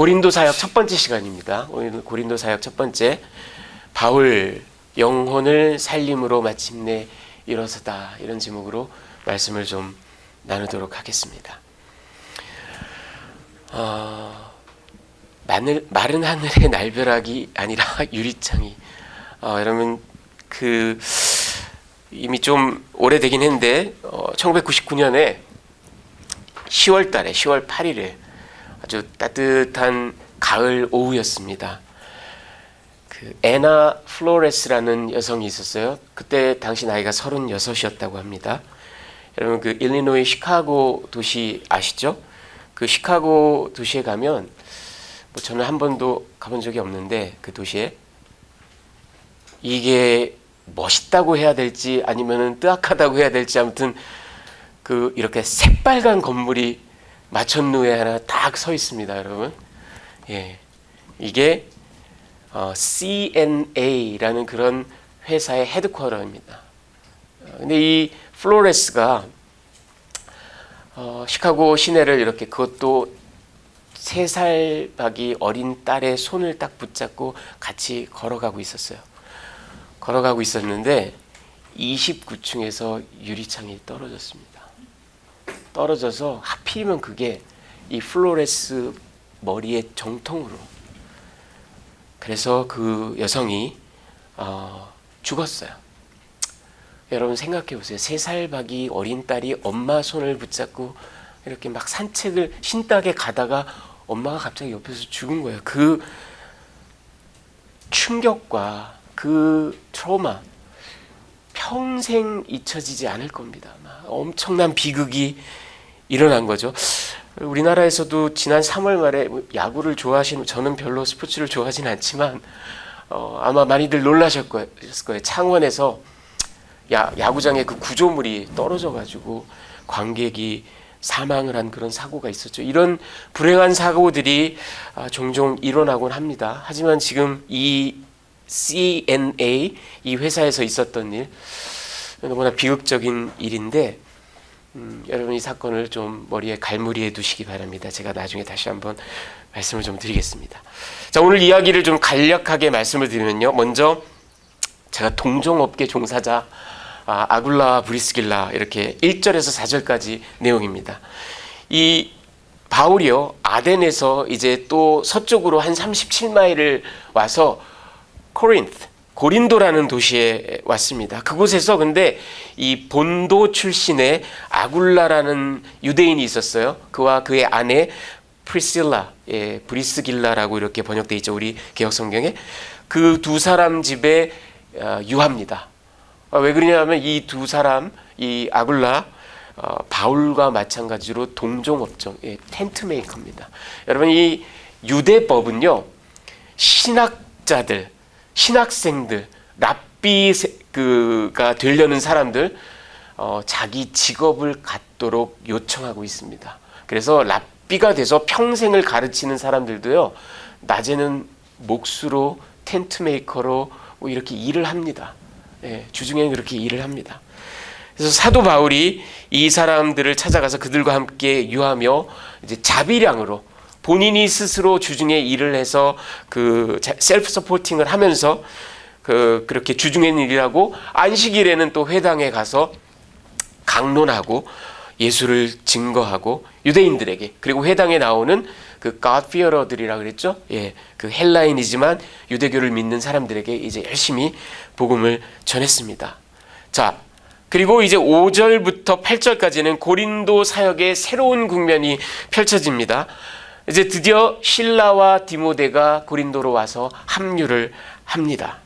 고린도 사역 첫 번째 시간입니다. 오늘 고린도 사역 첫 번째, 바울 영혼을 살림으로 마침내 일어서다, 이런 제목으로 말씀을 좀 나누도록 하겠습니다. 마른 하늘의 날벼락이 아니라 유리창이, 여러분 이미 좀 오래되긴 했는데 1999년에 10월 달에 10월 8일에 아주 따뜻한 가을 오후였습니다. 애나 플로레스라는 여성이 있었어요. 그때 당시 나이가 36이었다고 합니다. 여러분 일리노이 시카고 도시 아시죠? 그 시카고 도시에 가면 저는 한 번도 가본 적이 없는데, 그 도시에 이게 멋있다고 해야 될지 아니면은 뜨악하다고 해야 될지, 아무튼 이렇게 새빨간 건물이 마천루에 하나 딱 서 있습니다, 여러분. 예, 이게 CNA라는 그런 회사의 헤드쿼터입니다. 근데 이 플로레스가 시카고 시내를 이렇게, 그것도 3살 박이 어린 딸의 손을 딱 붙잡고 같이 걸어가고 있었어요. 걸어가고 있었는데 29층에서 유리창이 떨어졌습니다. 떨어져서 하필이면 그게 이 플로레스 머리의 정통으로. 그래서 그 여성이 죽었어요. 여러분 생각해 보세요. 3살 박이 어린 딸이 엄마 손을 붙잡고 이렇게 막 산책을 신나게 가다가 엄마가 갑자기 옆에서 죽은 거예요. 그 충격과 그 트라우마 평생 잊혀지지 않을 겁니다. 엄청난 비극이 일어난 거죠. 우리나라에서도 지난 3월 말에 야구를 좋아하시는, 저는 별로 스포츠를 좋아하진 않지만 아마 많이들 놀라셨을 거예요. 창원에서 야구장에 그 구조물이 떨어져가지고 관객이 사망을 한 그런 사고가 있었죠. 이런 불행한 사고들이 종종 일어나곤 합니다. 하지만 지금 이 CNA, 이 회사에서 있었던 일, 너무나 비극적인 일인데, 여러분 이 사건을 좀 머리에 갈무리해 두시기 바랍니다. 제가 나중에 다시 한번 말씀을 좀 드리겠습니다. 자, 오늘 이야기를 좀 간략하게 말씀을 드리면요, 먼저 제가 동종업계 종사자 아굴라 브리스길라, 이렇게 1절에서 4절까지 내용입니다. 이 바울이요, 아덴에서 이제 또 서쪽으로 한 37마일을 와서 고린도라는 도시에 왔습니다. 그곳에서 근데 이 본도 출신의 아굴라라는 유대인이 있었어요. 그와 그의 아내 프리실라, 브리스길라라고 이렇게 번역되어 있죠, 우리 개역 성경에. 그 두 사람 집에 유합니다. 왜 그러냐면 이 두 사람, 이 아굴라, 바울과 마찬가지로 동종업종, 텐트 메이커입니다. 여러분 이 유대법은요, 신학자들, 신학생들, 랍비가 되려는 사람들, 자기 직업을 갖도록 요청하고 있습니다. 그래서 랍비가 돼서 평생을 가르치는 사람들도요, 낮에는 목수로, 텐트 메이커로 이렇게 일을 합니다. 주중에는 그렇게 일을 합니다. 그래서 사도 바울이 이 사람들을 찾아가서 그들과 함께 유하며 이제 자비량으로 본인이 스스로 주중에 일을 해서 셀프 서포팅을 하면서 그렇게 주중에는 일하고 안식일에는 또 회당에 가서 강론하고 예수를 증거하고 유대인들에게, 그리고 회당에 나오는 그 God fearer들이라 그랬죠. 그 헬라인이지만 유대교를 믿는 사람들에게 이제 열심히 복음을 전했습니다. 자, 그리고 이제 5절부터 8절까지는 고린도 사역의 새로운 국면이 펼쳐집니다. 이제 드디어 실라와 디모데가 고린도로 와서 합류를 합니다.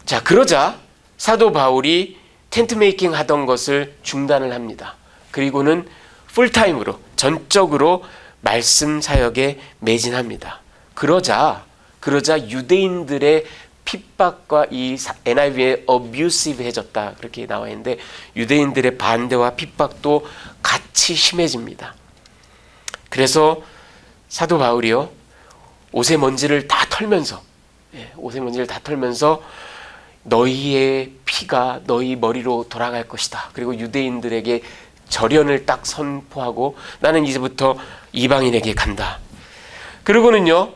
자, 그러자 사도 바울이 텐트 메이킹 하던 것을 중단을 합니다. 그리고는 풀타임으로, 전적으로 말씀 사역에 매진합니다. 그러자 유대인들의 핍박과 이 NIV에 abusive해졌다, 그렇게 나와 있는데, 유대인들의 반대와 핍박도 같이 심해집니다. 그래서 사도 바울이요, 옷의 먼지를 다 털면서 너희의 피가 너희 머리로 돌아갈 것이다. 그리고 유대인들에게 절연을 딱 선포하고 나는 이제부터 이방인에게 간다. 그리고는요,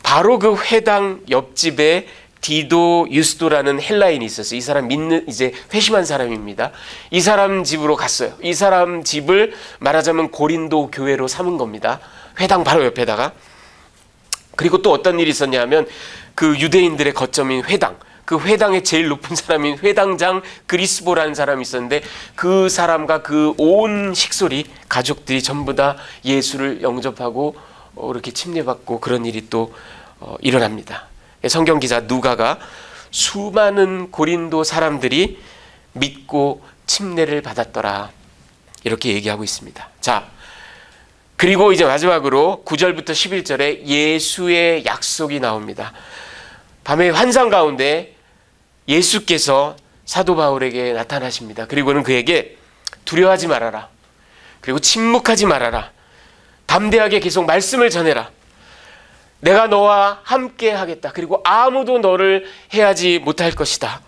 바로 그 회당 옆집에 디도 유스도라는 헬라인이 있었어요. 이 사람 이제 회심한 사람입니다. 이 사람 집으로 갔어요. 이 사람 집을 말하자면 고린도 교회로 삼은 겁니다. 회당 바로 옆에다가. 그리고 또 어떤 일이 있었냐면 그 유대인들의 거점인 회당, 그 회당의 제일 높은 사람인 회당장 그리스보라는 사람이 있었는데 그 사람과 그 온 식솔이 가족들이 전부 다 예수를 영접하고 이렇게 침례받고 그런 일이 또 일어납니다. 성경 기자 누가가 수많은 고린도 사람들이 믿고 침례를 받았더라 이렇게 얘기하고 있습니다. 자, 그리고 이제 마지막으로 9절부터 11절에 예수의 약속이 나옵니다. 밤의 환상 가운데 예수께서 사도 바울에게 나타나십니다. 그리고는 그에게 두려워하지 말아라. 그리고 침묵하지 말아라. 담대하게 계속 말씀을 전해라. 내가 너와 함께 하겠다. 그리고 아무도 너를 해하지 못할 것이다.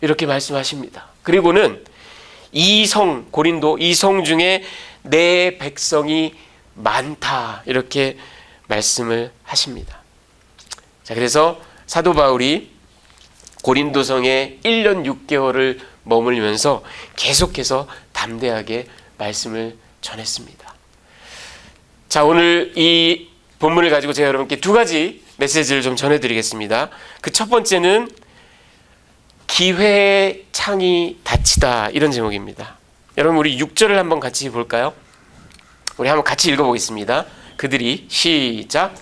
이렇게 말씀하십니다. 그리고는 이 성, 고린도 이 성 중에 내 백성이 많다. 이렇게 말씀을 하십니다. 자, 그래서 사도 바울이 고린도 성에 1년 6개월을 머물면서 계속해서 담대하게 말씀을 전했습니다. 자, 오늘 이 본문을 가지고 제가 여러분께 두 가지 메시지를 좀 전해드리겠습니다. 그 첫 번째는 기회의 창이 닫히다 이런 제목입니다. 여러분 우리 6절을 한번 같이 볼까요? 우리 한번 같이 읽어보겠습니다. 그들이 시작.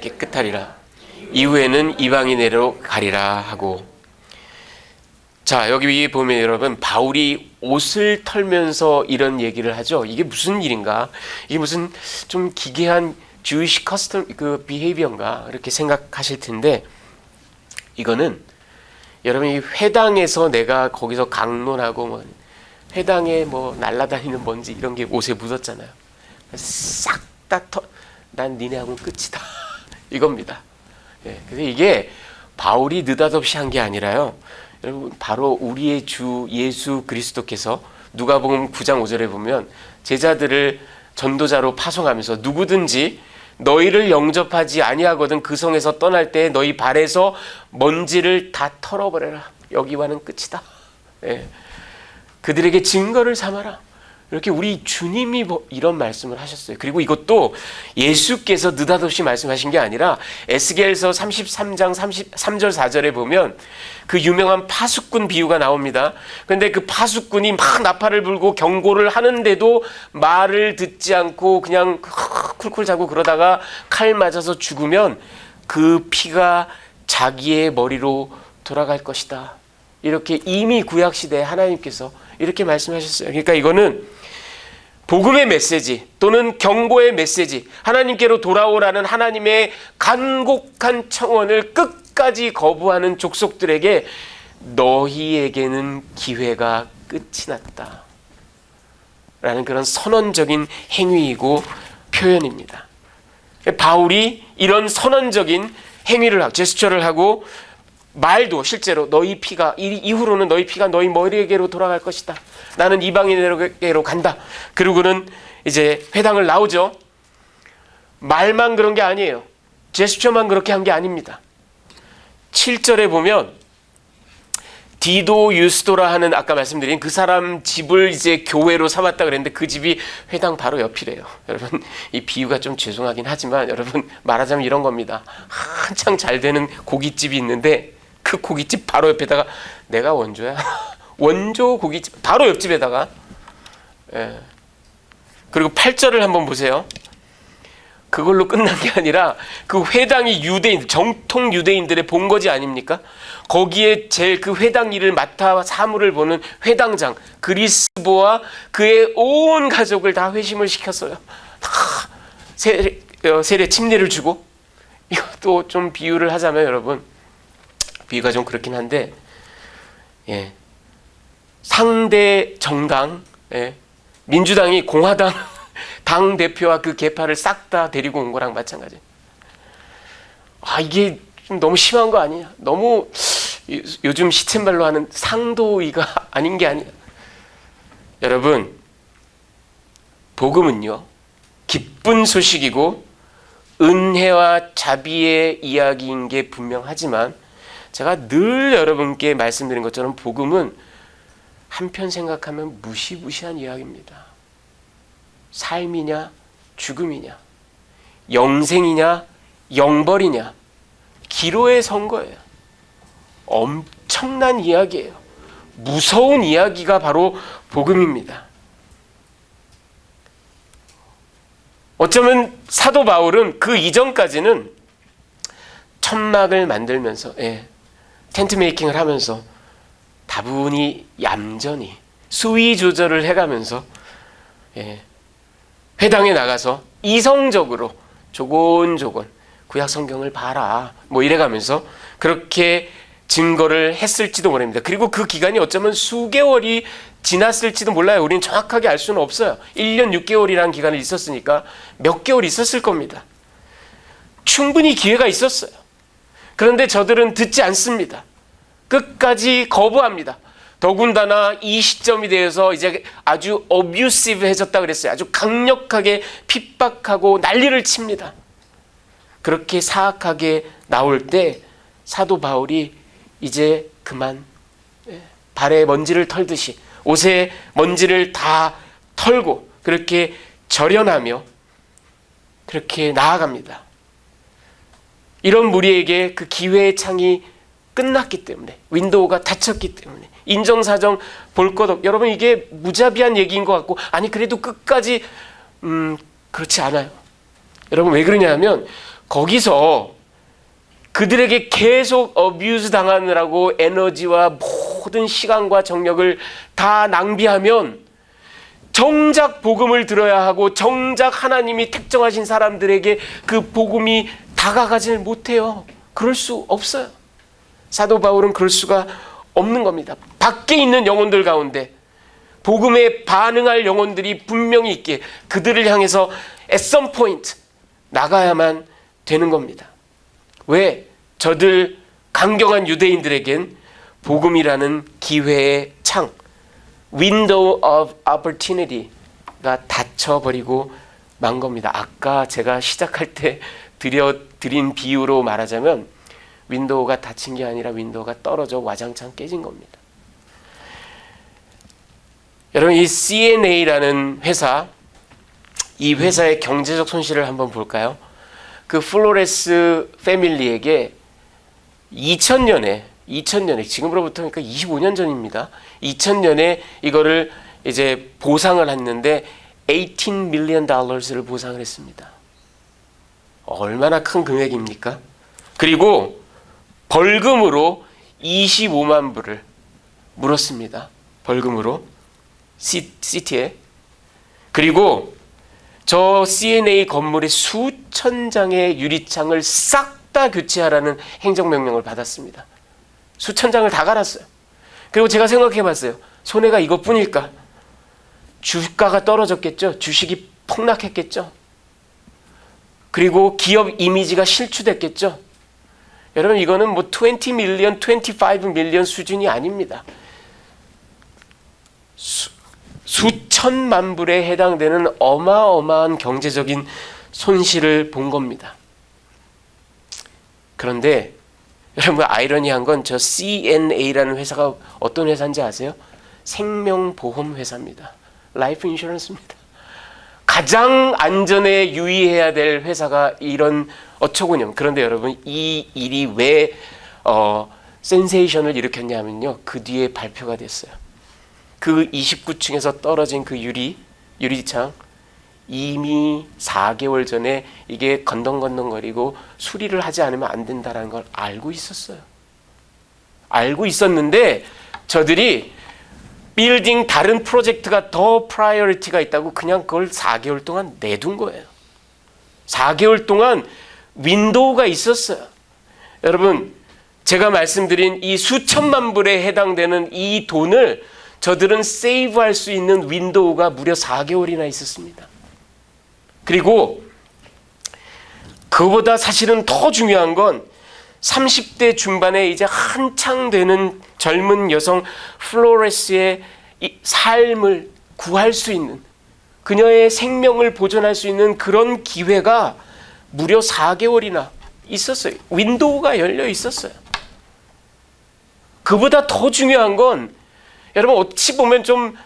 깨끗하리라. 이후에는 이방인에로 가리라 하고. 자, 여기 위에 보면 여러분 바울이 옷을 털면서 이런 얘기를 하죠. 이게 무슨 일인가? 이게 무슨 좀 기괴한 Jewish custom 그 behavior인가? 이렇게 생각하실 텐데 이거는 여러분이 회당에서 내가 거기서 강론하고 뭐 회당에 뭐 날아다니는 먼지 이런 게 옷에 묻었잖아요. 싹 다 난 니네하고는 끝이다. 이겁니다. 예, 그래서 이게 바울이 느닷없이 한 게 아니라요. 여러분 바로 우리의 주 예수 그리스도께서 누가복음 9장 5절에 보면 제자들을 전도자로 파송하면서 누구든지 너희를 영접하지 아니하거든 그 성에서 떠날 때 너희 발에서 먼지를 다 털어버려라. 여기와는 끝이다. 예. 그들에게 증거를 삼아라. 이렇게 우리 주님이 이런 말씀을 하셨어요. 그리고 이것도 예수께서 느닷없이 말씀하신 게 아니라 에스겔서 33장 33절 4절에 보면 그 유명한 파수꾼 비유가 나옵니다. 그런데 그 파수꾼이 막 나팔을 불고 경고를 하는데도 말을 듣지 않고 그냥 쿨쿨 자고 그러다가 칼 맞아서 죽으면 그 피가 자기의 머리로 돌아갈 것이다. 이렇게 이미 구약시대에 하나님께서 이렇게 말씀하셨어요. 그러니까 이거는 복음의 메시지 또는 경고의 메시지, 하나님께로 돌아오라는 하나님의 간곡한 청원을 끝까지 거부하는 족속들에게 너희에게는 기회가 끝이 났다 라는 그런 선언적인 행위이고 표현입니다. 바울이 이런 선언적인 행위를 하고 제스처를 하고 말도 실제로 너희 피가 이후로는 너희 피가 너희 머리에게로 돌아갈 것이다. 나는 이방인에게로 간다. 그리고는 이제 회당을 나오죠. 말만 그런 게 아니에요. 제스처만 그렇게 한 게 아닙니다. 7절에 보면 디도 유스도라 하는 아까 말씀드린 그 사람 집을 이제 교회로 삼았다 그랬는데 그 집이 회당 바로 옆이래요. 여러분 이 비유가 좀 죄송하긴 하지만 여러분 말하자면 이런 겁니다. 한창 잘 되는 고깃집이 있는데 그 고깃집 바로 옆에다가 내가 원조야. 원조 고깃집 바로 옆집에다가. 예. 그리고 8절을 한번 보세요. 그걸로 끝난 게 아니라 그 회당이 유대인 정통 유대인들의 본거지 아닙니까? 거기에 제일 그 회당 일을 맡아 사무를 보는 회당장 그리스보와 그의 온 가족을 다 회심을 시켰어요. 다 세례 침례를 주고. 이것도 좀 비유를 하자면 여러분 비유가 좀 그렇긴 한데 예. 상대 정당 민주당이 공화당 당 대표와 그 계파를 싹 다 데리고 온 거랑 마찬가지. 이게 좀 너무 심한 거 아니냐? 너무 요즘 시쳇말로 하는 상도의가 아닌 게 아니야. 여러분, 복음은요, 기쁜 소식이고 은혜와 자비의 이야기인 게 분명하지만 제가 늘 여러분께 말씀드린 것처럼 복음은 한편 생각하면 무시무시한 이야기입니다. 삶이냐 죽음이냐, 영생이냐 영벌이냐, 기로의 선거예요. 엄청난 이야기예요. 무서운 이야기가 바로 복음입니다. 어쩌면 사도 바울은 그 이전까지는 천막을 만들면서, 텐트 메이킹을 하면서 다분히 얌전히 수위 조절을 해가면서 회당에 나가서 이성적으로 조곤조곤 구약 성경을 봐라 뭐 이래가면서 그렇게 증거를 했을지도 모릅니다. 그리고 그 기간이 어쩌면 수개월이 지났을지도 몰라요. 우리는 정확하게 알 수는 없어요. 1년 6개월이라는 기간이 있었으니까 몇 개월 있었을 겁니다. 충분히 기회가 있었어요. 그런데 저들은 듣지 않습니다. 끝까지 거부합니다. 더군다나 이 시점이 되어서 이제 아주 어뷰시브해졌다 그랬어요. 아주 강력하게 핍박하고 난리를 칩니다. 그렇게 사악하게 나올 때 사도 바울이 이제 그만 발에 먼지를 털듯이 옷에 먼지를 다 털고 그렇게 절연하며 그렇게 나아갑니다. 이런 무리에게 그 기회의 창이 끝났기 때문에, 윈도우가 닫혔기 때문에, 인정사정 볼 것 없고, 여러분 이게 무자비한 얘기인 것 같고, 아니 그래도 끝까지 그렇지 않아요. 여러분 왜 그러냐면 거기서 그들에게 계속 어뷰즈 당하느라고 에너지와 모든 시간과 정력을 다 낭비하면 정작 복음을 들어야 하고 정작 하나님이 택정하신 사람들에게 그 복음이 다가가질 못해요. 그럴 수 없어요. 사도 바울은 그럴 수가 없는 겁니다. 밖에 있는 영혼들 가운데 복음에 반응할 영혼들이 분명히 있기에 그들을 향해서 at some point 나가야만 되는 겁니다. 왜? 저들 강경한 유대인들에겐 복음이라는 기회의 창, window of opportunity가 닫혀버리고 만 겁니다. 아까 제가 시작할 때 드린 비유로 말하자면 윈도우가 닫힌 게 아니라 윈도우가 떨어져 와장창 깨진 겁니다. 여러분 이 CNA라는 회사, 이 회사의 경제적 손실을 한번 볼까요? 그 플로레스 패밀리에게 2000년에 지금으로부터 그러니까 25년 전입니다. 2000년에 이거를 이제 보상을 했는데 $18 million를 보상을 했습니다. 얼마나 큰 금액입니까? 그리고 벌금으로 25만 불을 물었습니다. 벌금으로 시티에. 그리고 저 CNA 건물의 수천 장의 유리창을 싹 다 교체하라는 행정명령을 받았습니다. 수천 장을 다 갈았어요. 그리고 제가 생각해 봤어요. 손해가 이것뿐일까? 주가가 떨어졌겠죠. 주식이 폭락했겠죠. 그리고 기업 이미지가 실추됐겠죠. 여러분 이거는 뭐 20 밀리언, 25 밀리언 수준이 아닙니다. 수천만 불에 해당되는 어마어마한 경제적인 손실을 본 겁니다. 그런데 여러분 아이러니한 건 저 CNA라는 회사가 어떤 회사인지 아세요? 생명보험 회사입니다. 라이프 인슈런스입니다. 가장 안전에 유의해야 될 회사가 이런 어처구니없는. 그런데 여러분 이 일이 왜 센세이션을 일으켰냐면요. 그 뒤에 발표가 됐어요. 그 29층에서 떨어진 그 유리창 이미 4개월 전에 이게 건덩건덩거리고 수리를 하지 않으면 안 된다는 걸 알고 있었어요. 알고 있었는데 저들이 빌딩 다른 프로젝트가 더 프라이어리티가 있다고 그냥 그걸 4개월 동안 내둔 거예요. 4개월 동안 윈도우가 있었어요. 여러분 제가 말씀드린 이 수천만 불에 해당되는 이 돈을 저들은 세이브할 수 있는 윈도우가 무려 4개월이나 있었습니다. 그리고 그보다 사실은 더 중요한 건 30대 중반에 이제 한창 되는 젊은 여성 플로레스의 삶을 구할 수 있는, 그녀의 생명을 보존할 수 있는 그런 기회가 무려 4개월이나 있었어요. 윈도우가 열려 있었어요. 그보다 더 중요한 건, 여러분 어찌 보면 좀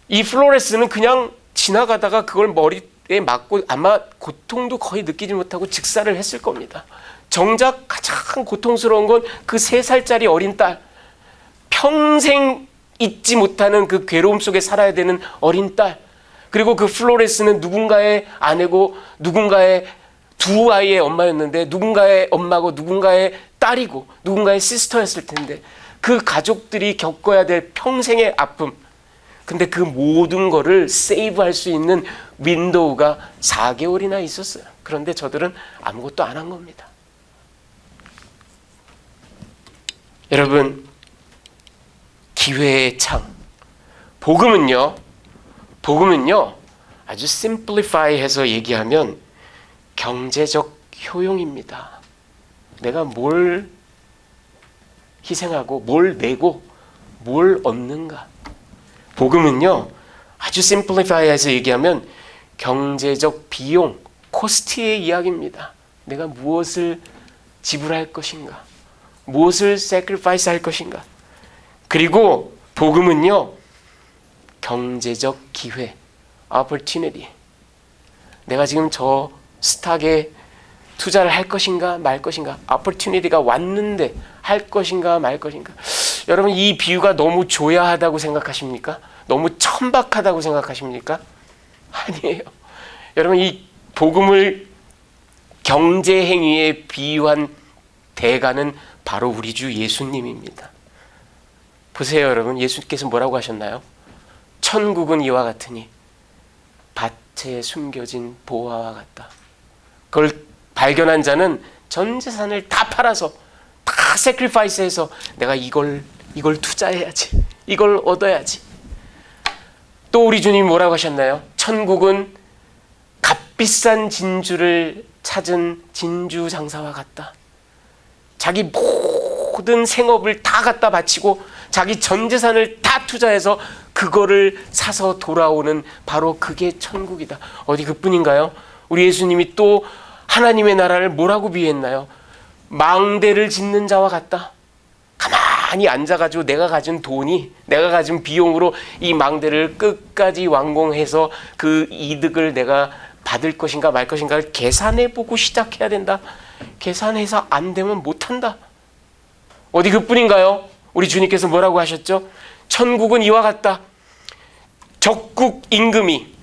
이 플로레스는 그냥 지나가다가 그걸 머리에 맞고 아마 고통도 거의 느끼지 못하고 직사를 했을 겁니다. 정작 가장 고통스러운 건 그 3살짜리 어린 딸, 평생 잊지 못하는 그 괴로움 속에 살아야 되는 어린 딸, 그리고 그 플로레스는 누군가의 아내고 누군가의 두 아이의 엄마였는데 누군가의 엄마고 누군가의 딸이고 누군가의 시스터였을 텐데, 그 가족들이 겪어야 될 평생의 아픔, 근데 그 모든 거를 세이브할 수 있는 윈도우가 4개월이나 있었어요. 그런데 저들은 아무것도 안 한 겁니다. 여러분, 기회의 창, 복음은요 아주 심플리파이해서 얘기하면 경제적 효용입니다. 내가 뭘 희생하고 뭘 내고 뭘 얻는가. 복음은요 아주 심플리파이해서 얘기하면 경제적 비용, 코스트의 이야기입니다. 내가 무엇을 지불할 것인가, 무엇을 sacrifice 할 것인가. 그리고 복음은요 경제적 기회, opportunity. 내가 지금 저 스탁에 투자를 할 것인가 말 것인가, opportunity가 왔는데 할 것인가 말 것인가. 여러분, 이 비유가 너무 조야하다고 생각하십니까? 너무 천박하다고 생각하십니까? 아니에요. 여러분, 이 복음을 경제 행위에 비유한 대가는 바로 우리 주 예수님입니다. 보세요, 여러분. 예수께서 뭐라고 하셨나요? 천국은 이와 같으니 밭에 숨겨진 보화와 같다. 그걸 발견한 자는 전 재산을 다 팔아서 다 세크리파이스해서 내가 이걸 투자해야지, 이걸 얻어야지. 또 우리 주님이 뭐라고 하셨나요? 천국은 값비싼 진주를 찾은 진주 장사와 같다. 자기 모든 생업을 다 갖다 바치고 자기 전 재산을 다 투자해서 그거를 사서 돌아오는, 바로 그게 천국이다. 어디 그뿐인가요? 우리 예수님이 또 하나님의 나라를 뭐라고 비유했나요? 망대를 짓는 자와 같다. 가만히 앉아가지고 내가 가진 돈이, 내가 가진 비용으로 이 망대를 끝까지 완공해서 그 이득을 내가 받을 것인가 말 것인가를 계산해보고 시작해야 된다. 계산해서 안 되면 못한다. 어디 그뿐인가요? 우리 주님께서 뭐라고 하셨죠? 천국은 이와 같다. 적국 임금이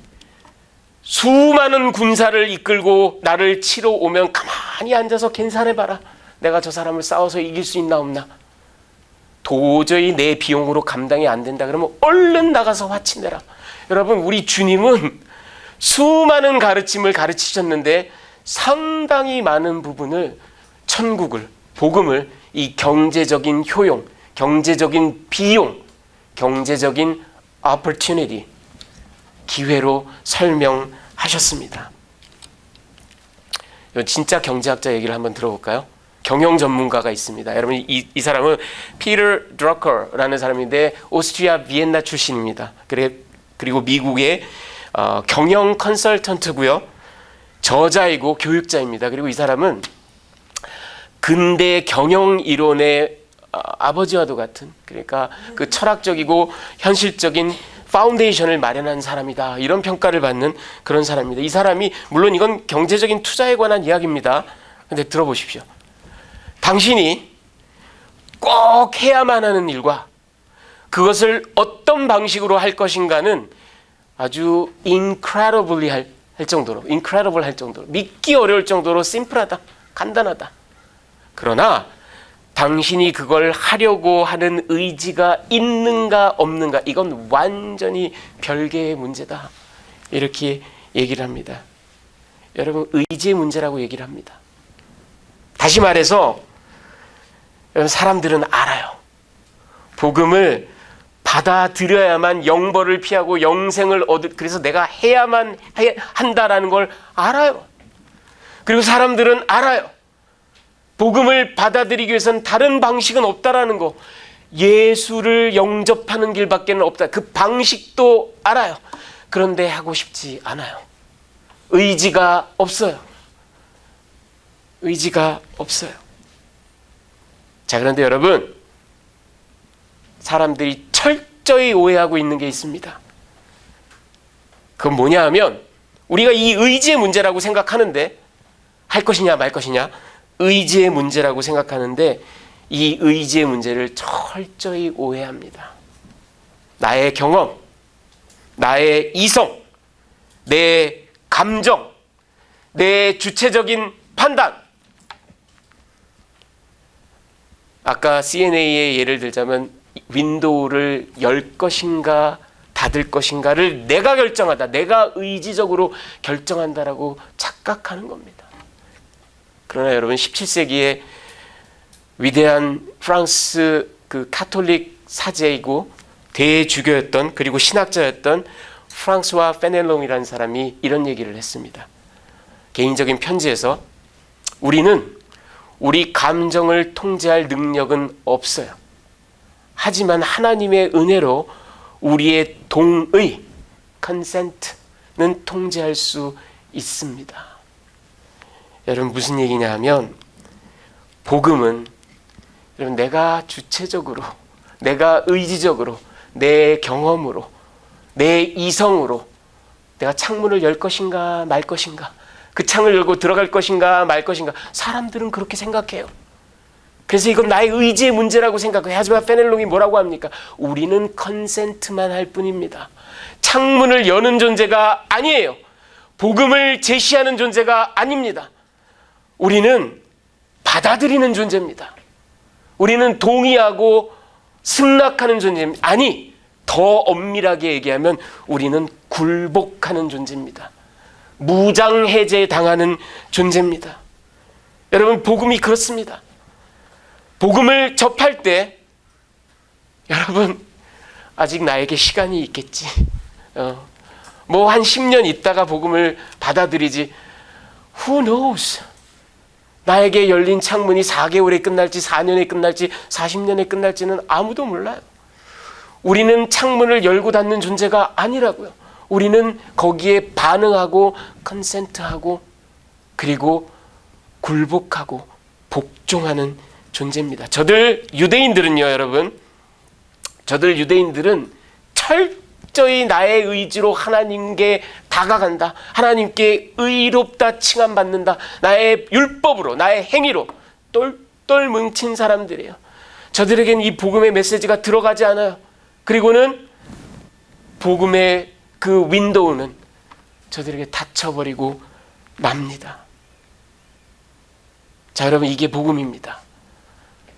수많은 군사를 이끌고 나를 치러 오면 가만히 앉아서 계산해봐라. 내가 저 사람을 싸워서 이길 수 있나 없나. 도저히 내 비용으로 감당이 안 된다 그러면 얼른 나가서 화친내라. 여러분, 우리 주님은 수많은 가르침을 가르치셨는데 상당히 많은 부분을, 천국을, 복음을 이 경제적인 효용, 경제적인 비용, 경제적인 opportunity, 기회로 설명하셨습니다. 진짜 경제학자 얘기를 한번 들어볼까요? 경영 전문가가 있습니다. 여러분, 이 사람은 피터 드러커라는 사람인데 오스트리아 비엔나 출신입니다. 그리고 미국의 경영 컨설턴트고요. 저자이고 교육자입니다. 그리고 이 사람은 근대 경영 이론의 아버지와도 같은, 그러니까 그 철학적이고 현실적인 파운데이션을 마련한 사람이다, 이런 평가를 받는 그런 사람입니다. 이 사람이, 물론 이건 경제적인 투자에 관한 이야기입니다. 근데 들어보십시오. 당신이 꼭 해야만 하는 일과 그것을 어떤 방식으로 할 것인가는 아주 incredible 할 정도로 믿기 어려울 정도로 심플하다, 간단하다. 그러나 당신이 그걸 하려고 하는 의지가 있는가 없는가, 이건 완전히 별개의 문제다, 이렇게 얘기를 합니다. 여러분, 의지의 문제라고 얘기를 합니다. 다시 말해서 사람들은 알아요. 복음을 받아들여야만 영벌을 피하고 영생을 얻을, 그래서 내가 해야만 한다라는 걸 알아요. 그리고 사람들은 알아요. 복음을 받아들이기 위해서는 다른 방식은 없다라는 거. 예수를 영접하는 길밖에 없다. 그 방식도 알아요. 그런데 하고 싶지 않아요. 의지가 없어요. 의지가 없어요. 자, 그런데 여러분, 사람들이 철저히 오해하고 있는 게 있습니다. 그건 뭐냐 하면, 우리가 이 의지의 문제라고 생각하는데, 할 것이냐 말 것이냐, 의지의 문제라고 생각하는데, 이 의지의 문제를 철저히 오해합니다. 나의 경험, 나의 이성, 내 감정, 내 주체적인 판단. 아까 CNA의 예를 들자면 윈도우를 열 것인가 닫을 것인가를 내가 결정하다, 내가 의지적으로 결정한다라고 착각하는 겁니다. 그러나 여러분, 17세기에 위대한 프랑스 그 카톨릭 사제이고 대주교였던, 그리고 신학자였던 프랑스와 페넬롱이라는 사람이 이런 얘기를 했습니다. 개인적인 편지에서, 우리는 우리 감정을 통제할 능력은 없어요. 하지만 하나님의 은혜로 우리의 동의, consent는 통제할 수 있습니다. 여러분, 무슨 얘기냐 하면, 복음은 여러분, 내가 주체적으로, 내가 의지적으로, 내 경험으로, 내 이성으로 내가 창문을 열 것인가 말 것인가, 그 창을 열고 들어갈 것인가 말 것인가. 사람들은 그렇게 생각해요. 그래서 이건 나의 의지의 문제라고 생각해요. 하지만 페넬롱이 뭐라고 합니까? 우리는 컨센트만 할 뿐입니다. 창문을 여는 존재가 아니에요. 복음을 제시하는 존재가 아닙니다. 우리는 받아들이는 존재입니다. 우리는 동의하고 승낙하는 존재입니다. 아니, 더 엄밀하게 얘기하면 우리는 굴복하는 존재입니다. 무장해제 당하는 존재입니다. 여러분, 복음이 그렇습니다. 복음을 접할 때, 여러분, 아직 나에게 시간이 있겠지. 뭐 한 10년 있다가 복음을 받아들이지. Who knows? 나에게 열린 창문이 4개월에 끝날지 4년에 끝날지 40년에 끝날지는 아무도 몰라요. 우리는 창문을 열고 닫는 존재가 아니라고요. 우리는 거기에 반응하고 컨센트하고 그리고 굴복하고 복종하는 존재입니다. 저들 유대인들은요, 여러분, 저들 유대인들은 철저히 나의 의지로 하나님께 다가간다, 하나님께 의롭다 칭함받는다, 나의 율법으로, 나의 행위로 똘똘 뭉친 사람들이에요. 저들에겐 이 복음의 메시지가 들어가지 않아요. 그리고는 복음의 그 윈도우는 저들에게 닫혀버리고 맙니다. 자, 여러분, 이게 복음입니다.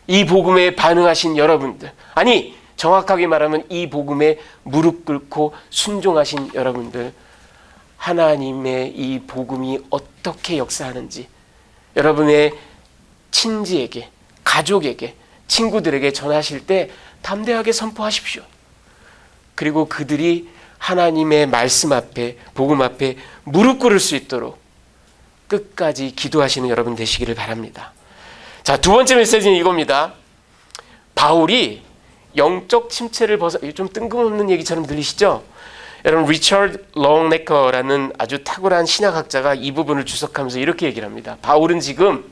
이 복음에 반응하신 여러분들, 아니 정확하게 말하면 이 복음에 무릎 꿇고 순종하신 여러분들, 하나님의 이 복음이 어떻게 역사하는지 여러분의 친지에게, 가족에게, 친구들에게 전하실 때 담대하게 선포하십시오. 그리고 그들이 하나님의 말씀 앞에, 복음 앞에 무릎 꿇을 수 있도록 끝까지 기도하시는 여러분 되시기를 바랍니다. 자, 두 번째 메시지는 이겁니다. 바울이 영적 침체를 좀 뜬금없는 얘기처럼 들리시죠? 여러분, 리처드 롱네커라는 아주 탁월한 신학학자가 이 부분을 주석하면서 이렇게 얘기를 합니다. 바울은 지금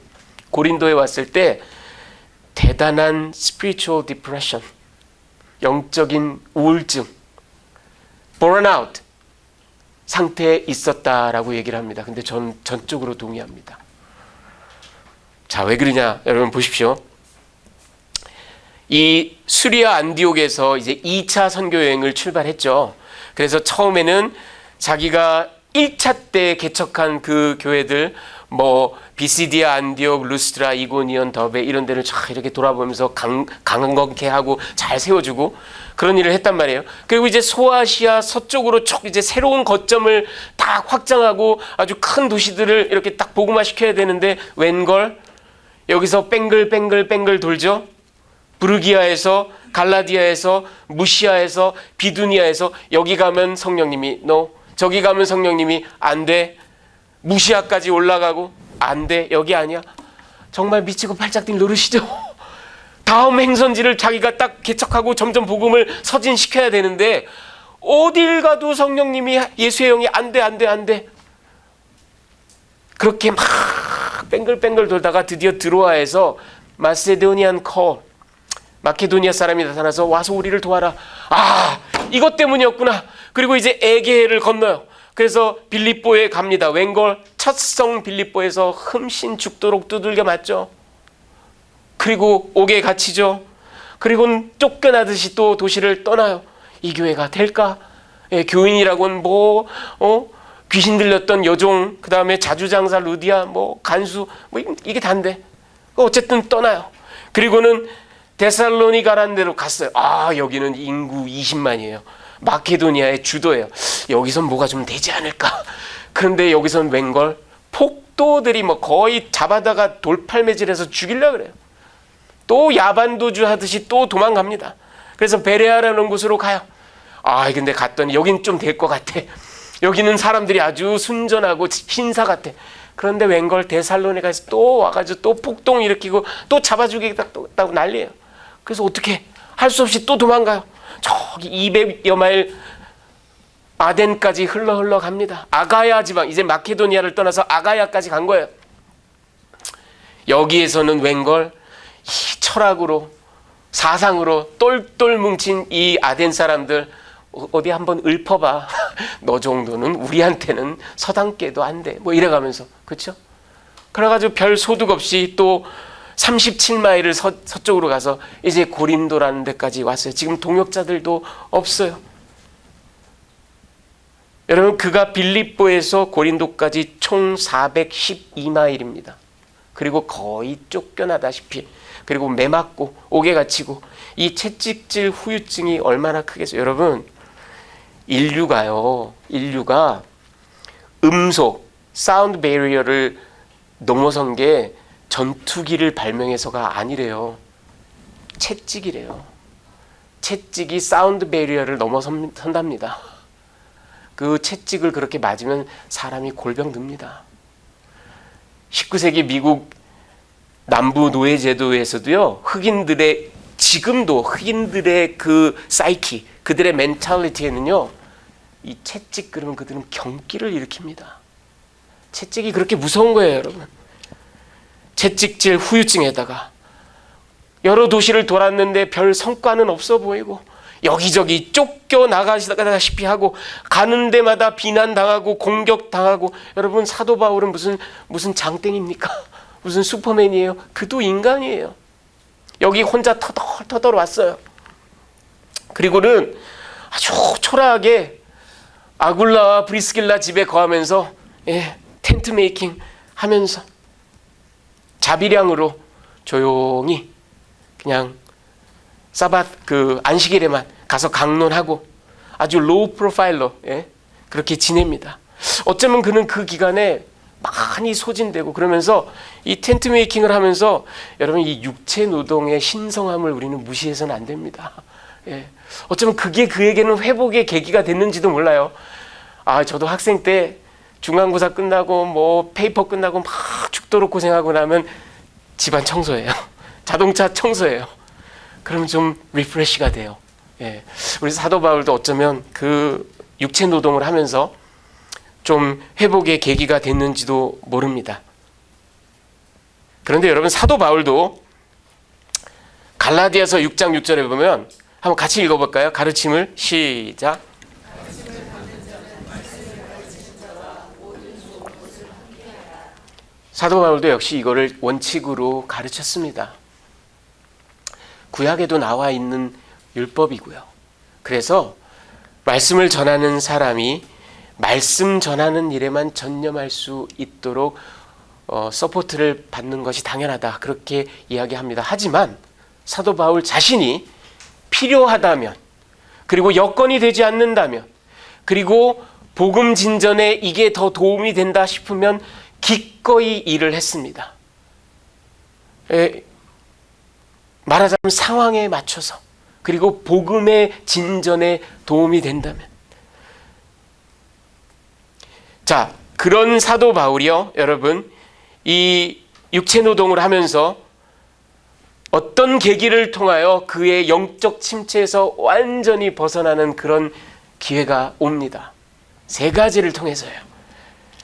고린도에 왔을 때 대단한 spiritual depression, 영적인 우울증, burnout 상태에 있었다라고 얘기를 합니다. 근데 전 전적으로 동의합니다. 자, 왜 그러냐? 여러분 보십시오. 이 수리아 안디옥에서 이제 2차 선교 여행을 출발했죠. 그래서 처음에는 자기가 1차 때 개척한 그 교회들, 뭐 비시디아, 안디옥, 루스트라, 이고니온, 더베 이런 데를 쫙 이렇게 돌아보면서 강건케 하고 잘 세워주고 그런 일을 했단 말이에요. 그리고 이제 소아시아 서쪽으로 쭉 이제 새로운 거점을 딱 확장하고 아주 큰 도시들을 이렇게 딱 복음화시켜야 되는데 웬걸 여기서 뺑글 돌죠. 부르기아에서, 갈라디아에서, 무시아에서, 비두니아에서 여기 가면 성령님이 no, 저기 가면 성령님이 안 돼, 무시아까지 올라가고 안 돼, 여기 아니야. 정말 미치고 팔짝 뛸 노릇이죠. 다음 행선지를 자기가 딱 개척하고 점점 복음을 서진시켜야 되는데 어딜 가도 성령님이 예수의 영이 안 돼. 그렇게 막 뱅글뱅글 돌다가 드디어 드로아에서 마세도니안 콜, 마케도니아 사람이 나타나서 와서 우리를 도와라. 아, 이것 때문이었구나. 그리고 이제 에게해를 건너요. 그래서 빌립보에 갑니다. 웬걸 첫 성 빌립보에서 흠씬 죽도록 두들겨 맞죠. 그리고 옥에 갇히죠. 그리고는 쫓겨나듯이 또 도시를 떠나요. 이 교회가 될까? 예, 교인이라고는 귀신 들렸던 여종, 그 다음에 자주장사 루디아, 간수, 이게 단데. 어쨌든 떠나요. 그리고는 데살로니가라는 데로 갔어요. 아, 여기는 인구 20만이에요. 마케도니아의 주도예요. 여기선 뭐가 좀 되지 않을까? 그런데 여기선 웬걸 폭도들이 거의 잡아다가 돌팔매질해서 죽이려고 그래요. 또 야반도주 하듯이 또 도망갑니다. 그래서 베레아라는 곳으로 가요. 아, 근데 갔더니 여긴 좀 될 것 같아. 여기는 사람들이 아주 순전하고 신사 같아. 그런데 웬걸 데살로니가에서 또 와가지고 또 폭동 일으키고 또 잡아 죽이겠다고 난리예요. 그래서 어떻게 할 수 없이 또 도망가요. 저기 200여 마일 아덴까지 흘러 갑니다. 아가야 지방, 이제 마케도니아를 떠나서 아가야까지 간 거예요. 여기에서는 웬걸 이 철학으로 사상으로 똘똘 뭉친 이 아덴 사람들 어디 한번 읊어봐. 너 정도는 우리한테는 서당계도 안 돼. 이래가면서, 그렇죠? 그래가지고 별 소득 없이 또 37마일을 서쪽으로 가서 이제 고린도라는 데까지 왔어요. 지금 동역자들도 없어요. 여러분, 그가 빌립보에서 고린도까지 총 412마일입니다. 그리고 거의 쫓겨나다시피, 그리고 매 맞고 옥에 갇히고, 이 채찍질 후유증이 얼마나 크겠어요. 여러분, 인류가 음속, 사운드 베리어를 넘어선 게 전투기를 발명해서가 아니래요. 채찍이래요. 채찍이 사운드 베리어를 넘어선답니다. 그 채찍을 그렇게 맞으면 사람이 골병 듭니다. 19세기 미국 남부 노예제도에서도요, 지금도 흑인들의 그 사이키, 그들의 멘탈리티에는요, 이 채찍 그러면 그들은 경기를 일으킵니다. 채찍이 그렇게 무서운 거예요, 여러분. 채찍질 후유증에다가 여러 도시를 돌았는데 별 성과는 없어 보이고 여기저기 쫓겨나가시다시피 하고 가는 데마다 비난당하고 공격당하고. 여러분, 사도 바울은 무슨 장땡입니까? 무슨 슈퍼맨이에요? 그도 인간이에요. 여기 혼자 터덜 왔어요. 그리고는 아주 초라하게 아굴라와 브리스길라 집에 거하면서 텐트 메이킹 하면서 자비량으로 조용히 그냥 사밧 안식일에만 가서 강론하고 아주 로우 프로파일로 그렇게 지냅니다. 어쩌면 그는 그 기간에 많이 소진되고 그러면서 이 텐트 메이킹을 하면서, 여러분, 이 육체 노동의 신성함을 우리는 무시해서는 안 됩니다. 어쩌면 그게 그에게는 회복의 계기가 됐는지도 몰라요. 아, 저도 학생 때 중간고사 끝나고 페이퍼 끝나고 막 죽도록 고생하고 나면 집안 청소해요. 자동차 청소해요. 그러면 좀 리프레시가 돼요. 우리 사도 바울도 어쩌면 그 육체 노동을 하면서 좀 회복의 계기가 됐는지도 모릅니다. 그런데 여러분, 사도 바울도 갈라디아서 6장 6절에 보면, 한번 같이 읽어볼까요? 가르침을 시작. 사도 바울도 역시 이거를 원칙으로 가르쳤습니다. 구약에도 나와 있는 율법이고요. 그래서 말씀을 전하는 사람이 말씀 전하는 일에만 전념할 수 있도록 서포트를 받는 것이 당연하다, 그렇게 이야기합니다. 하지만 사도 바울 자신이 필요하다면, 그리고 여건이 되지 않는다면, 그리고 복음 진전에 이게 더 도움이 된다 싶으면 기꺼이 일을 했습니다. 말하자면 상황에 맞춰서, 그리고 복음의 진전에 도움이 된다면. 자, 그런 사도 바울이요, 여러분, 이 육체 노동을 하면서 어떤 계기를 통하여 그의 영적 침체에서 완전히 벗어나는 그런 기회가 옵니다. 세 가지를 통해서요.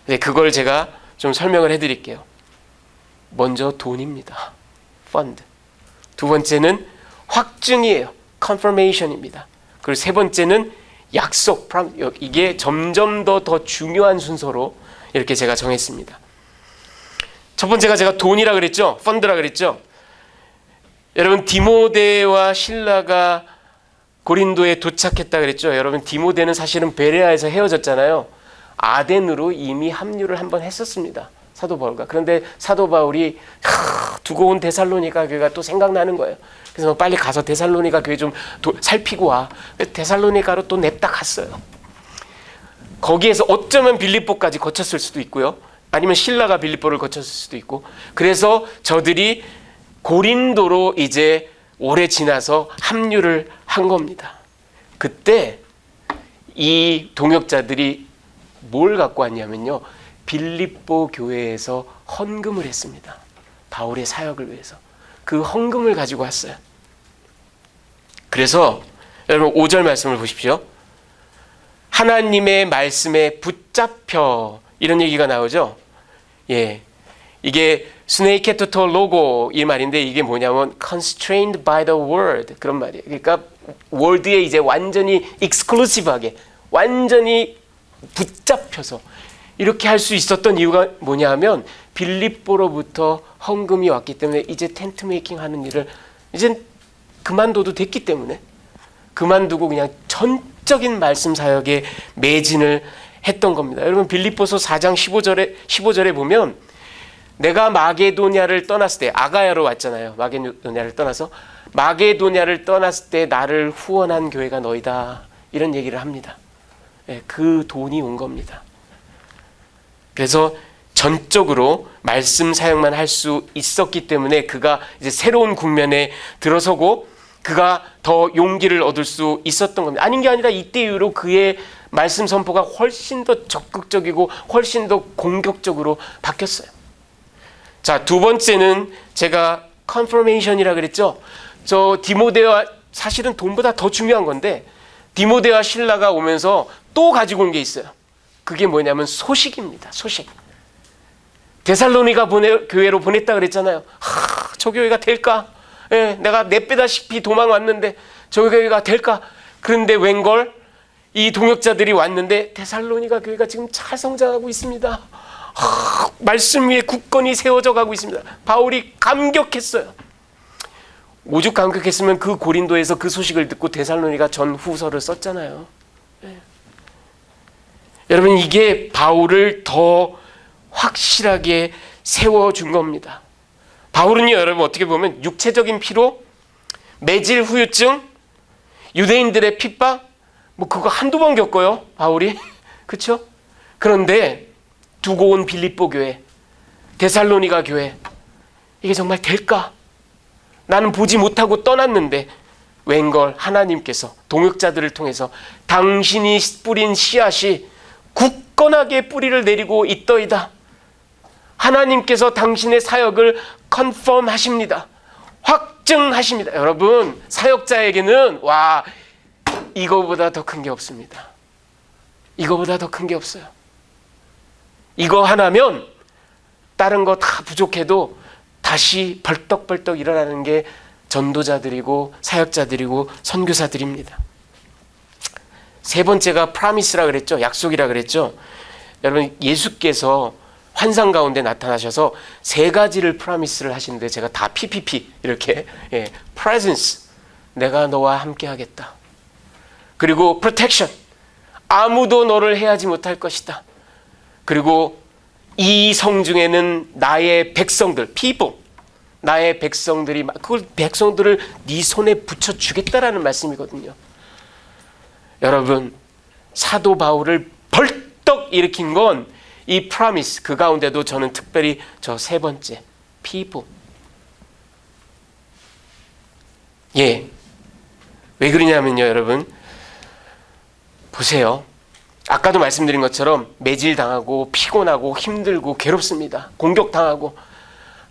네, 그걸 제가 좀 설명을 해드릴게요. 먼저 돈입니다. 펀드. 두 번째는 확증이에요. confirmation입니다. 그리고 세 번째는 약속. 이게 점점 더 중요한 순서로 이렇게 제가 정했습니다. 첫 번째가 제가 돈이라 그랬죠. 펀드라 그랬죠. 여러분 디모데와 실라가 고린도에 도착했다 그랬죠. 여러분 디모데는 사실은 베레아에서 헤어졌잖아요. 아덴으로 이미 합류를 한번 했었습니다. 사도 바울과. 그런데 사도 바울이 두고 온 데살로니가 교회가 또 생각나는 거예요. 그래서 빨리 가서 데살로니가 교회 좀 살피고 와. 데살로니가로 또 냅다 갔어요. 거기에서 어쩌면 빌립보까지 거쳤을 수도 있고요. 아니면 실라가 빌립보를 거쳤을 수도 있고. 그래서 저들이 고린도로 이제 오래 지나서 합류를 한 겁니다. 그때 이 동역자들이 뭘 갖고 왔냐면요. 빌립보 교회에서 헌금을 했습니다. 바울의 사역을 위해서. 그 헌금을 가지고 왔어요. 그래서 여러분 5절 말씀을 보십시오. 하나님의 말씀에 붙잡혀 이런 얘기가 나오죠. 예, 이게 스네이케토토 로고 이 말인데 이게 뭐냐면 constrained by the word 그런 말이에요. 그러니까 월드에 이제 완전히 익스클루시브하게 완전히 붙잡혀서 이렇게 할 수 있었던 이유가 뭐냐하면 빌립보로부터 헌금이 왔기 때문에 이제 텐트 메이킹 하는 일을 이제 그만둬도 됐기 때문에 그만두고 그냥 전적인 말씀 사역에 매진을 했던 겁니다. 여러분 빌립보서 4장 15절에 보면 내가 마게도냐를 떠났을 때 아가야로 왔잖아요. 마게도냐를 떠나서 마게도냐를 떠났을 때 나를 후원한 교회가 너희다. 이런 얘기를 합니다. 그 돈이 온 겁니다. 그래서 전적으로 말씀 사역만 할 수 있었기 때문에 그가 이제 새로운 국면에 들어서고 그가 더 용기를 얻을 수 있었던 겁니다. 아닌 게 아니라 이때 이후로 그의 말씀 선포가 훨씬 더 적극적이고 훨씬 더 공격적으로 바뀌었어요. 자, 두 번째는 제가 confirmation이라 그랬죠. 저 디모데와 사실은 돈보다 더 중요한 건데 디모데와 실라가 오면서 또 가지고 온 게 있어요. 그게 뭐냐면 소식입니다. 소식. 데살로니가 교회로 보냈다 그랬잖아요. 저 교회가 될까? 예, 내가 내빼다시피 도망왔는데 저 교회가 될까? 그런데 웬걸 이 동역자들이 왔는데 데살로니가 교회가 지금 잘 성장하고 있습니다. 말씀 위에 굳건히 세워져 가고 있습니다. 바울이 감격했어요. 오죽 감격했으면 그 고린도에서 그 소식을 듣고 데살로니가 전 후서를 썼잖아요. 예. 여러분 이게 바울을 더 확실하게 세워준 겁니다. 바울은요 여러분 어떻게 보면 육체적인 피로, 매질 후유증, 유대인들의 핍박 뭐 그거 한두 번 겪어요 바울이. 그렇죠? 그런데 두고 온 빌립보 교회, 데살로니가 교회 이게 정말 될까? 나는 보지 못하고 떠났는데 웬걸 하나님께서 동역자들을 통해서 당신이 뿌린 씨앗이 굳건하게 뿌리를 내리고 있더이다. 하나님께서 당신의 사역을 컨펌 하십니다. 확증하십니다. 여러분 사역자에게는 와 이거보다 더 큰 게 없습니다. 이거보다 더 큰 게 없어요. 이거 하나면 다른 거 다 부족해도 다시 벌떡벌떡 일어나는 게 전도자들이고 사역자들이고 선교사들입니다. 세 번째가 프라미스라 그랬죠. 약속이라 그랬죠. 여러분 예수께서 환상 가운데 나타나셔서 세 가지를 프라미스를 하시는데 제가 다 PPP 이렇게 presence 내가 너와 함께 하겠다. 그리고 protection 아무도 너를 해하지 못할 것이다. 그리고 이 성중에는 나의 백성들 people 나의 백성들이 그걸 백성들을 네 손에 붙여주겠다라는 말씀이거든요. 여러분 사도 바울을 벌떡 일으킨 건 이 프라미스 그 가운데도 저는 특별히 저 세 번째 people 왜 그러냐면요 여러분 보세요. 아까도 말씀드린 것처럼 매질당하고 피곤하고 힘들고 괴롭습니다. 공격당하고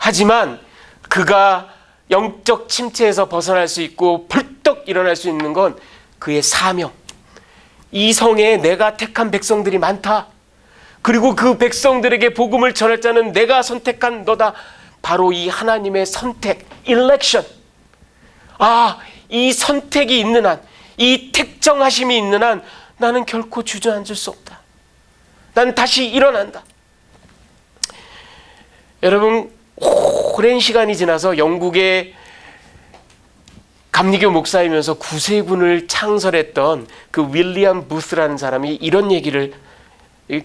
하지만 그가 영적 침체에서 벗어날 수 있고 벌떡 일어날 수 있는 건 그의 사명. 이 성에 내가 택한 백성들이 많다. 그리고 그 백성들에게 복음을 전할 자는 내가 선택한 너다. 바로 이 하나님의 선택, election. 이 선택이 있는 한, 이 택정하심이 있는 한 나는 결코 주저앉을 수 없다. 나는 다시 일어난다. 여러분, 오랜 시간이 지나서 영국의 감리교 목사이면서 구세군을 창설했던 그 윌리엄 부스라는 사람이 이런 얘기를,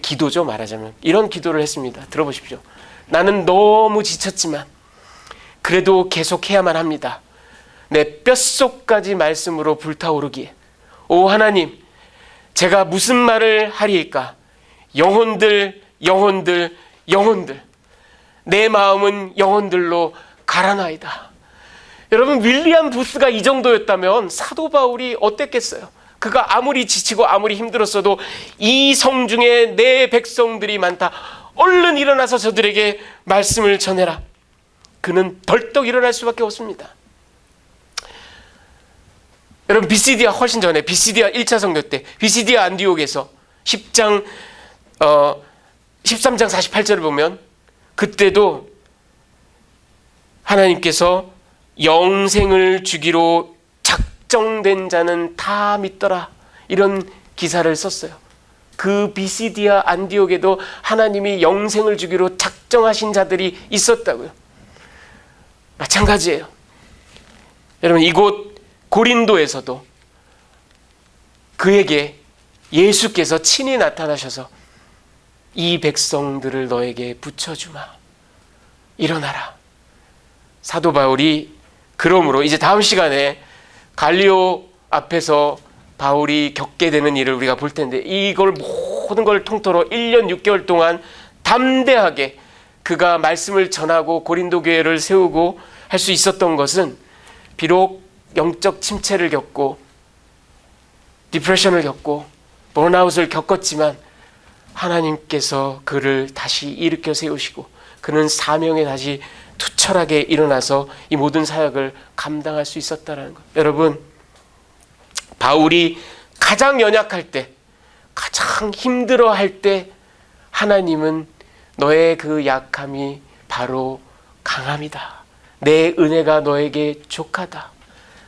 기도죠 말하자면, 이런 기도를 했습니다. 들어보십시오. 나는 너무 지쳤지만 그래도 계속해야만 합니다. 내 뼛속까지 말씀으로 불타오르기에 오 하나님, 제가 무슨 말을 하리이까? 영혼들, 영혼들, 영혼들. 내 마음은 영혼들로 가라나이다. 여러분, 윌리엄 부스가 이 정도였다면 사도 바울이 어땠겠어요? 그가 아무리 지치고 아무리 힘들었어도 이 성 중에 내 백성들이 많다. 얼른 일어나서 저들에게 말씀을 전해라. 그는 벌떡 일어날 수밖에 없습니다. 여러분, 비시디아 훨씬 전에, 비시디아 1차 선교 때 비시디아 안디옥에서 13장 48절을 보면 그때도 하나님께서 영생을 주기로 작정된 자는 다 믿더라, 이런 기사를 썼어요. 그 비시디아 안디옥에도 하나님이 영생을 주기로 작정하신 자들이 있었다고요. 마찬가지예요. 여러분, 이곳 고린도에서도 그에게 예수께서 친히 나타나셔서 이 백성들을 너에게 붙여주마. 일어나라. 사도 바울이 그러므로 이제 다음 시간에 갈리오 앞에서 바울이 겪게 되는 일을 우리가 볼 텐데, 이걸 모든 걸 통틀어 1년 6개월 동안 담대하게 그가 말씀을 전하고 고린도 교회를 세우고 할 수 있었던 것은, 비록 영적 침체를 겪고 디프레션을 겪고 번아웃을 겪었지만 하나님께서 그를 다시 일으켜 세우시고 그는 사명에 다시 투철하게 일어나서 이 모든 사역을 감당할 수 있었다는 것. 여러분, 바울이 가장 연약할 때, 가장 힘들어할 때 하나님은 너의 그 약함이 바로 강함이다. 내 은혜가 너에게 족하다.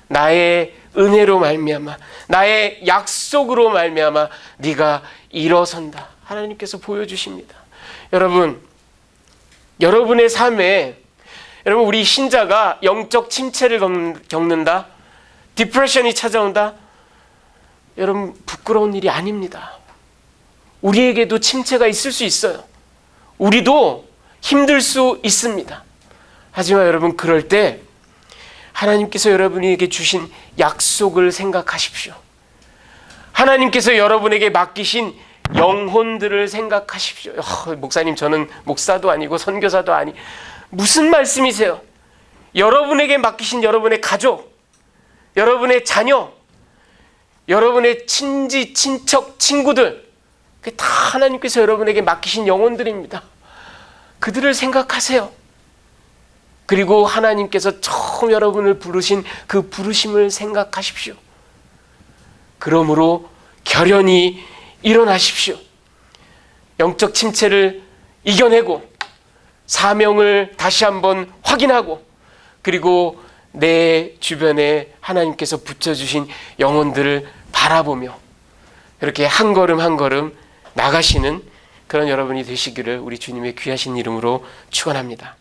나의 은혜로 말미암아, 나의 약속으로 말미암아 네가 일어선다. 하나님께서 보여주십니다. 여러분, 여러분의 삶에, 여러분, 우리 신자가 영적 침체를 겪는다, 디프레션이 찾아온다, 여러분, 부끄러운 일이 아닙니다. 우리에게도 침체가 있을 수 있어요. 우리도 힘들 수 있습니다. 하지만 여러분, 그럴 때 하나님께서 여러분에게 주신 약속을 생각하십시오. 하나님께서 여러분에게 맡기신 영혼들을 생각하십시오. 목사님, 저는 목사도 아니고 선교사도 아니, 무슨 말씀이세요? 여러분에게 맡기신 여러분의 가족, 여러분의 자녀, 여러분의 친지, 친척, 친구들, 그게 다 하나님께서 여러분에게 맡기신 영혼들입니다. 그들을 생각하세요. 그리고 하나님께서 처음 여러분을 부르신 그 부르심을 생각하십시오. 그러므로 결연히 일어나십시오. 영적 침체를 이겨내고 사명을 다시 한번 확인하고, 그리고 내 주변에 하나님께서 붙여주신 영혼들을 바라보며 이렇게 한 걸음 한 걸음 나가시는 그런 여러분이 되시기를 우리 주님의 귀하신 이름으로 축원합니다.